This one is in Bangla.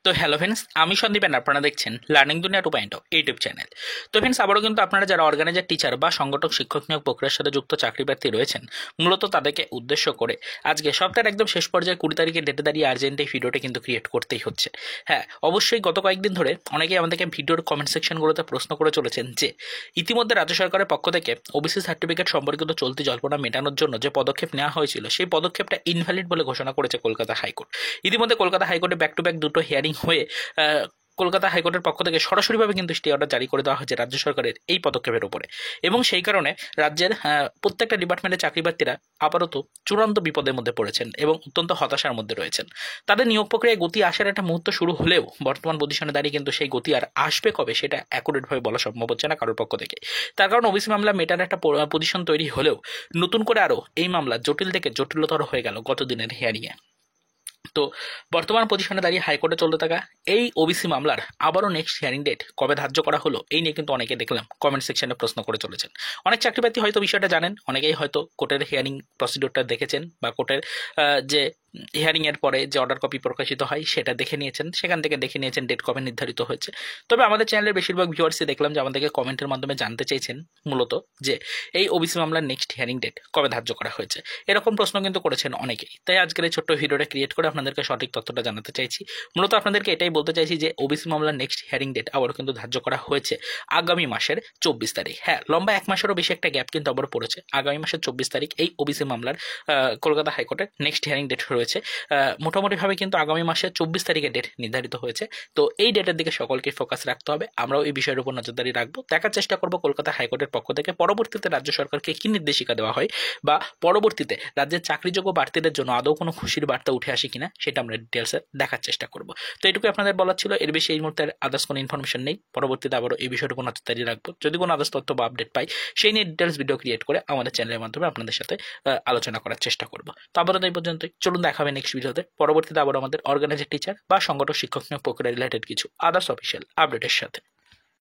তো হ্যালো ফ্রেন্ডস, আমি সন্দীপ and আপনারা দেখছেন লার্নিং দুনিয়া 2.0 ইউটিউব চ্যানেল। তো ফ্রেন্ডস, আবারও কিন্তু আপনারা যারা অর্গানাইজার টিচার বা সংগঠক শিক্ষক নিয়োগ প্রক্রিয়ার সাথে যুক্ত চাকরি প্রার্থী রয়েছেন, মূলত তাদেরকে উদ্দেশ্য করে আজকে সপ্তাহের একদম শেষ পর্যায়ে 20 তারিখে ডেটে দাঁড়িয়ে আর্জেন্ট এই ভিডিওটা কিন্তু ক্রিয়েট করতেই হচ্ছে। হ্যাঁ, অবশ্যই গত কয়েকদিন ধরে অনেকেই আমাদেরকে ভিডিওর কমেন্ট সেকশনগুলোতে প্রশ্ন করে চলেছেন যে ইতিমধ্যে রাজ্য সরকারের পক্ষ থেকে ওবিসি সার্টিফিকেট সম্পর্কিত চলতি জল্পনা মেটানোর জন্য যে পদক্ষেপ নেওয়া হয়েছিল, সেই পদক্ষেপটা ইনভ্যালিড বলে ঘোষণা করেছে কলকাতা হাইকোর্ট। ইতিমধ্যে কলকাতা হাইকোর্টে ব্যাক টু ব্যাক দুটো হিয়ারিং হয়ে কলকাতা হাইকোর্টের পক্ষ থেকে সরাসরিভাবে কিন্তু স্টে অর্ডার জারি করে দেওয়া হয়েছে রাজ্য সরকারের এই পদক্ষেপের উপরে। এবং সেই কারণে রাজ্যের প্রত্যেকটা ডিপার্টমেন্টের চাকরি প্রার্থীরা আপাতত চূড়ান্ত বিপদের মধ্যে পড়েছেন এবং অত্যন্ত হতাশার মধ্যে রয়েছেন। তাদের নিয়োগ প্রক্রিয়ায় গতি আসার একটা মুহূর্ত শুরু হলেও বর্তমান পজিশনে দাঁড়িয়ে কিন্তু সেই গতি আর আসবে কবে সেটা অ্যাকুরেটভাবে বলা সম্ভব হচ্ছে না কারোর পক্ষ থেকে। তার কারণ ওবিসি মামলা মেটার একটা পজিশন তৈরি হলেও নতুন করে আরও এই মামলা জটিল থেকে জটিলতর হয়ে গেল গত দিনের হিয়ারিংয়ে। তো বর্তমান পজিশনে দাঁড়িয়ে হাইকোর্টে চলতে থাকা এই ওবিসি মামলার আবারও নেক্সট হিয়ারিং ডেট কবে ধার্য করা হলো, এই নিয়ে কিন্তু অনেকে দেখলাম কমেন্ট সেকশনে প্রশ্ন করে চলেছেন। অনেক চাকরিপ্রার্থী হয়তো বিষয়টা জানেন, অনেকেই হয়তো কোর্টের হিয়ারিং প্রসিডিওরটা দেখেছেন বা কোর্টের যে হিয়ারিংয়ের পরে যে অর্ডার কপি প্রকাশিত হয় সেটা দেখে নিয়েছেন, সেখান থেকে দেখে নিয়েছেন ডেট কবে নির্ধারিত হয়েছে। তবে আমাদের চ্যানেলের বেশিরভাগ ভিউয়ার্সই দেখলাম যে আমাদেরকে কমেন্টের মাধ্যমে জানতে চেয়েছেন মূলত যে এই ওবিসি মামলার নেক্সট হিয়ারিং ডেট কবে ধার্য করা হয়েছে। এরকম প্রশ্ন কিন্তু করেছেন অনেকেই, তাই আজকের এই ছোট্ট ভিডিওটা ক্রিয়েট করে আপনাদেরকে সঠিক তথ্যটা জানাতে চাইছি। মূলত আপনাদেরকে এটাই বলতে চাইছি যে ওবিসি মামলার নেক্সট হিয়ারিং ডেট আবারও কিন্তু ধার্য করা হয়েছে আগামী মাসের 24 তারিখ। হ্যাঁ, লম্বা এক মাসেরও বেশি একটা গ্যাপ কিন্তু আবার পড়েছে। আগামী মাসের 24 তারিখ এই ওবিসি মামলার কলকাতা হাইকোর্টের নেক্সট হিয়ারিং ডেট রয়েছে। মোটামুটিভাবে কিন্তু আগামী মাসের 24 তারিখে ডেট নির্ধারিত হয়েছে। তো এই ডেটের দিকে সকলকে ফোকাস রাখতে হবে, আমরাও এই বিষয়ের উপর নজরদারি রাখবো, দেখার চেষ্টা করবো কলকাতা হাইকোর্টের পক্ষ থেকে পরবর্তীতে রাজ্য সরকারকে কি নির্দেশিকা দেওয়া হয় বা পরবর্তীতে রাজ্যের চাকরিযোগ্য প্রার্থীদের জন্য আদৌ কোনো খুশির বার্তা উঠে আসে কিনা সেটা আমরা ডিটেলসে দেখার চেষ্টা করব। তো এটুকু আপনাদের বলার ছিল, এর বেশি এই মুহূর্তে আদার্স কোনো ইনফরমেশন নেই। পরবর্তীতে আবারও এই বিষয়ের উপর নজরদারি রাখবো, যদি কোনো আদার্স তথ্য বা আপডেট পাই সেই নিয়ে ডিটেলস ভিডিও ক্রিয়েট করে আমাদের চ্যানেলের মাধ্যমে আপনাদের সাথে আলোচনা করার চেষ্টা করবো। তো আবারও এই পর্যন্তই, চলুন দেখা হবে নেক্সট ভিডিওতে। পরবর্তীতে আবার আমাদের অর্গানাইজার টিচার বা সংগঠক শিক্ষক নিয়োগ প্রক্রিয়া রিলেটেড কিছু আদার্স অফিসিয়াল আপডেটের সাথে।